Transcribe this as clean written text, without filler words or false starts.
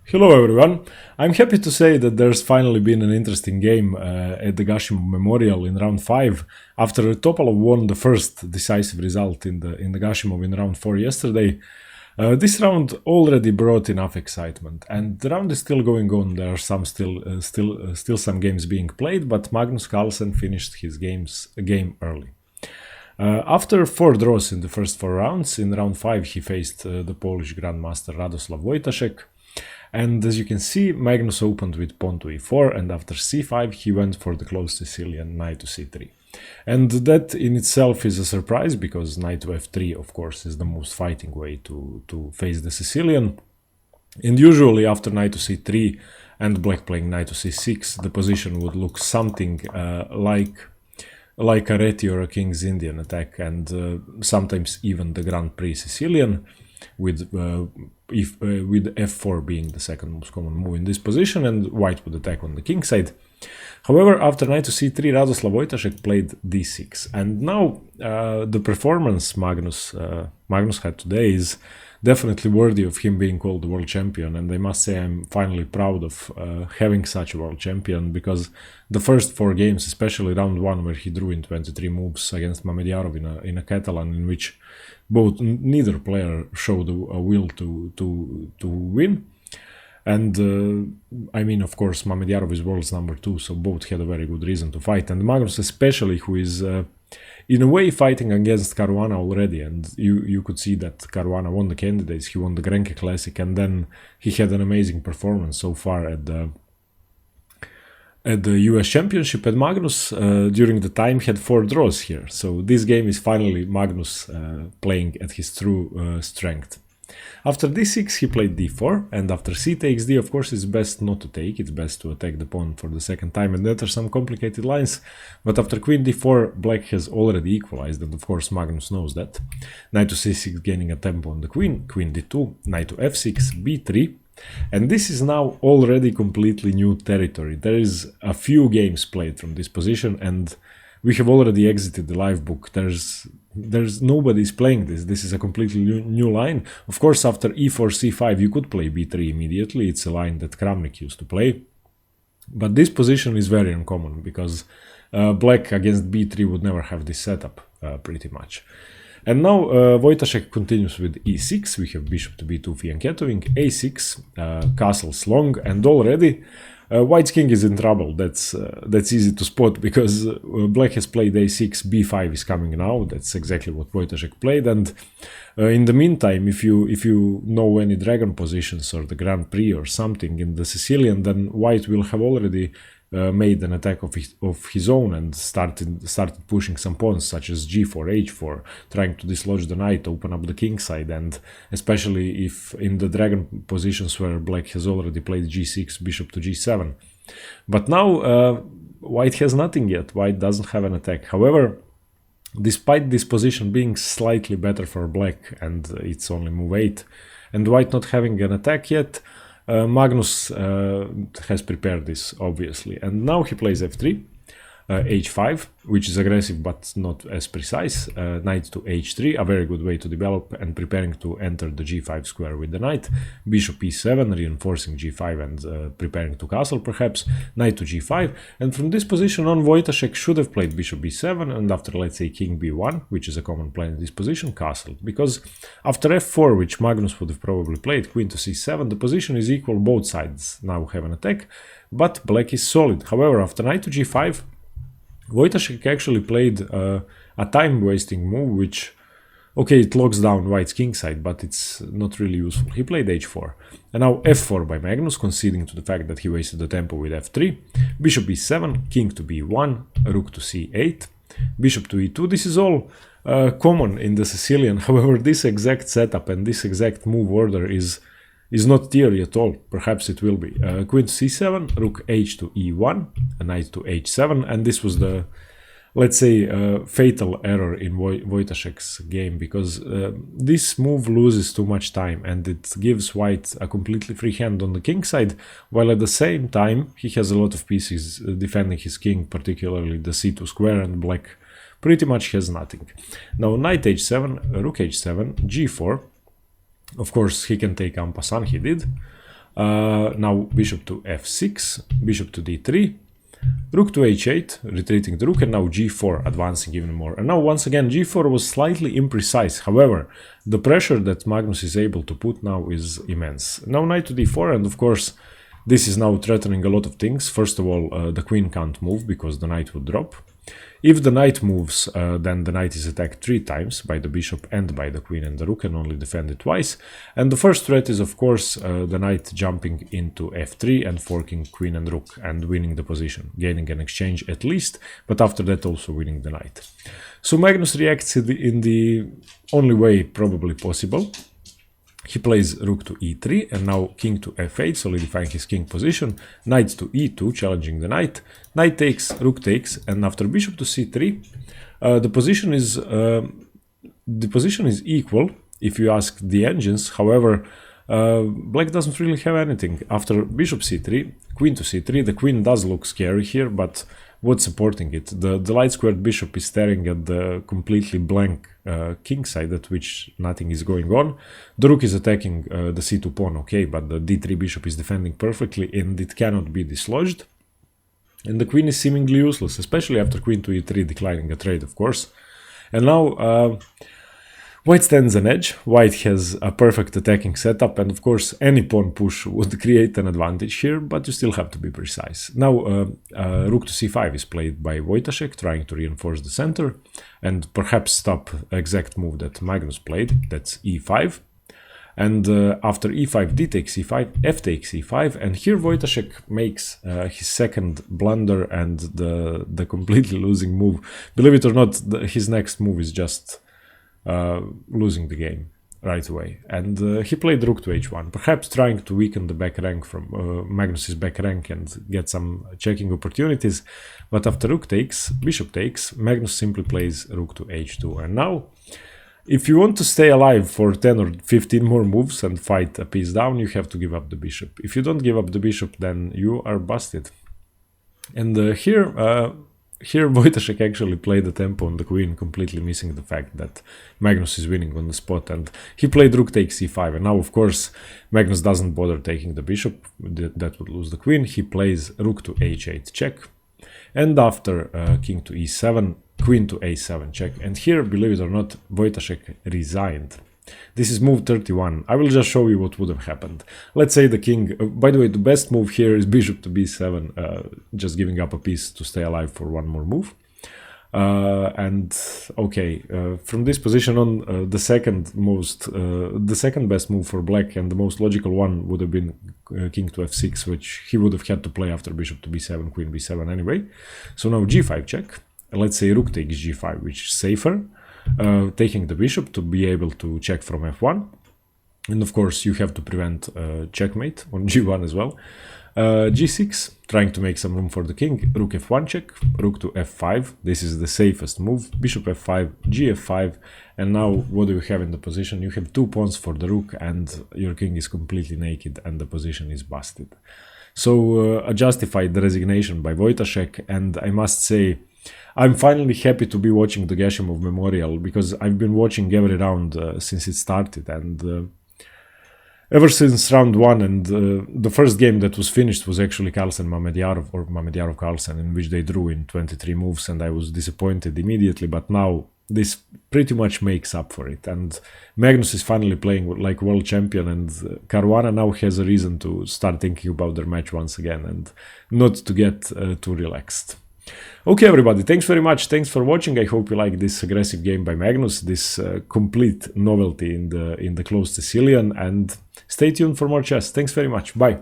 Hello everyone. I'm happy to say that there's finally been an interesting game at the Gashimov Memorial in round 5 after Topalov won the first decisive result in the Gashimov in round 4 yesterday. This round already brought enough excitement, and the round is still going on. There are still some games being played, but Magnus Carlsen finished his game early. After 4 draws in the first 4 rounds, in round 5 he faced the Polish Grandmaster Radoslaw Wojtaszek. And as you can see, Magnus opened with pawn to e4, and after c5 he went for the closed Sicilian knight to c3. And that in itself is a surprise, because knight to f3 of course is the most fighting way to face the Sicilian. And usually after knight to c3 and black playing knight to c6, the position would look something like a Reti or a King's Indian attack, and sometimes even the Grand Prix Sicilian, with f4 being the second most common move in this position, and white would attack on the king side. However, after knight to c3, Radoslaw Wojtaszek played d6, and now the performance Magnus had today is definitely worthy of him being called the world champion, and I must say I'm finally proud of having such a world champion, because the first 4 games, especially round 1 where he drew in 23 moves against Mamedyarov in a Catalan, in which neither player showed a will to win. And I mean, of course, Mamedyarov is world's number 2, so both had a very good reason to fight. And Magnus especially, who is in a way fighting against Caruana already, and you could see that Caruana won the candidates, he won the Grenke Classic, and then he had an amazing performance so far at the US Championship. And Magnus, during the time, had 4 draws here. So this game is finally Magnus playing at his true strength. After d6 he played d4, and after c takes d, of course it's best not to take, it's best to attack the pawn for the second time and enter some complicated lines. But after queen d4, black has already equalized, and of course Magnus knows that. Knight to c6 gaining a tempo on the queen, queen d2, knight to f6, b3. And this is now already completely new territory. There is a few games played from this position, and we have already exited the live book. There's nobody's playing this. This is a completely new line. Of course, after e4, c5, you could play b3 immediately. It's a line that Kramnik used to play. But this position is very uncommon, because black against b3 would never have this setup, pretty much. And now Wojtaszek continues with e6. We have bishop to b2 fianchettoing, a6, castles long, and already white's king is in trouble. That's easy to spot, because black has played a6, b5 is coming now. That's exactly what Wojtaszek played. And in the meantime, if you know any dragon positions or the Grand Prix or something in the Sicilian, then white will have already made an attack of his own and started pushing some pawns such as g4, h4, trying to dislodge the knight, open up the king side, and especially if in the dragon positions where black has already played g6, bishop to g7. But now white has nothing yet. White doesn't have an attack. However, despite this position being slightly better for black, and it's only move 8, and white not having an attack yet, Magnus has prepared this, obviously, and now he plays f3, h5, which is aggressive but not as precise, knight to h3, a very good way to develop and preparing to enter the g5 square with the knight, bishop e7, reinforcing g5 and preparing to castle perhaps, knight to g5, and from this position on Wojtaszek should have played bishop b7, and after, let's say, king b1, which is a common plan in this position, castle, because after f4, which Magnus would have probably played, queen to c7, the position is equal, both sides now have an attack, but black is solid. However, after knight to g5, Wojtaszek actually played a time-wasting move, which, okay, it locks down white's kingside, but it's not really useful. He played h4. And now f4 by Magnus, conceding to the fact that he wasted the tempo with f3. Bishop e7, king to b1, rook to c8, bishop to e2. This is all common in the Sicilian. However, this exact setup and this exact move order is not theory at all. Perhaps it will be. Queen to c7, rook h to e1, a knight to h7, and this was the, let's say, fatal error in Wojtaszek's game, because this move loses too much time and it gives white a completely free hand on the king side, while at the same time he has a lot of pieces defending his king, particularly the c2 square, and black pretty much has nothing. Now knight h7, rook h7, g4. Of course, he can take en passant, he did. Now bishop to f6, bishop to d3, rook to h8, retreating the rook, and now g4, advancing even more. And now once again g4 was slightly imprecise. However, the pressure that Magnus is able to put now is immense. Now knight to d4, and of course this is now threatening a lot of things. First of all, the queen can't move because the knight would drop. If the knight moves, then the knight is attacked 3 times by the bishop and by the queen and the rook, and only defended twice. And the first threat is, of course, the knight jumping into f3 and forking queen and rook and winning the position, gaining an exchange at least, but after that also winning the knight. So Magnus reacts in the only way probably possible. He plays rook to e3 and now king to f8, solidifying his king position, knight to e2, challenging the knight, knight takes, rook takes, and after bishop to c3, the position is equal if you ask the engines. However, black doesn't really have anything. After bishop c3, queen to c3, the queen does look scary here, but what's supporting it? The light squared bishop is staring at the completely blank kingside at which nothing is going on. The rook is attacking the c2 pawn, okay, but the d3 bishop is defending perfectly and it cannot be dislodged. And the queen is seemingly useless, especially after queen to e3 declining a trade, of course. And now white stands an edge. White has a perfect attacking setup, and of course any pawn push would create an advantage here, but you still have to be precise. Now rook to c5 is played by Wojtaszek, trying to reinforce the center and perhaps stop exact move that Magnus played, that's e5. And after e5, d takes e5, f takes e5, and here Wojtaszek makes his second blunder and the completely losing move. Believe it or not, his next move is just losing the game right away. And he played rook to h1, perhaps trying to weaken the back rank from Magnus's back rank and get some checking opportunities. But after rook takes, bishop takes, Magnus simply plays rook to h2. And now, if you want to stay alive for 10 or 15 more moves and fight a piece down, you have to give up the bishop. If you don't give up the bishop, then you are busted. And here Wojtaszek actually played the tempo on the queen, completely missing the fact that Magnus is winning on the spot, and he played rook takes c5. And now, of course, Magnus doesn't bother taking the bishop, that would lose the queen. He plays rook to h8 check, and after king to e7, queen to a7 check. And here, believe it or not, Wojtaszek resigned. This is move 31. I will just show you what would have happened. Let's say the king, by the way, the best move here is bishop to b7, just giving up a piece to stay alive for one more move. And okay, from this position on, the second best move for black and the most logical one would have been king to f6, which he would have had to play after bishop to b7, queen b7 anyway. So now g5 check. Let's say rook takes g5, which is safer. Taking the bishop to be able to check from f1, and of course you have to prevent checkmate on g1 as well. G6, trying to make some room for the king, rook f1 check, rook to f5, this is the safest move, bishop f5, gf5, and now what do you have in the position? You have 2 pawns for the rook and your king is completely naked and the position is busted. So a justified resignation by Wojtaszek, and I must say, I'm finally happy to be watching the Gashimov Memorial, because I've been watching every round since it started, and ever since round 1, and the first game that was finished was actually Carlsen Mamedyarov, or Mamedyarov Carlsen, in which they drew in 23 moves, and I was disappointed immediately, but now this pretty much makes up for it, and Magnus is finally playing like world champion, and Caruana now has a reason to start thinking about their match once again and not to get too relaxed. Okay, everybody, thanks very much. Thanks for watching. I hope you like this aggressive game by Magnus, this complete novelty in the Closed Sicilian, and stay tuned for more chess. Thanks very much. Bye.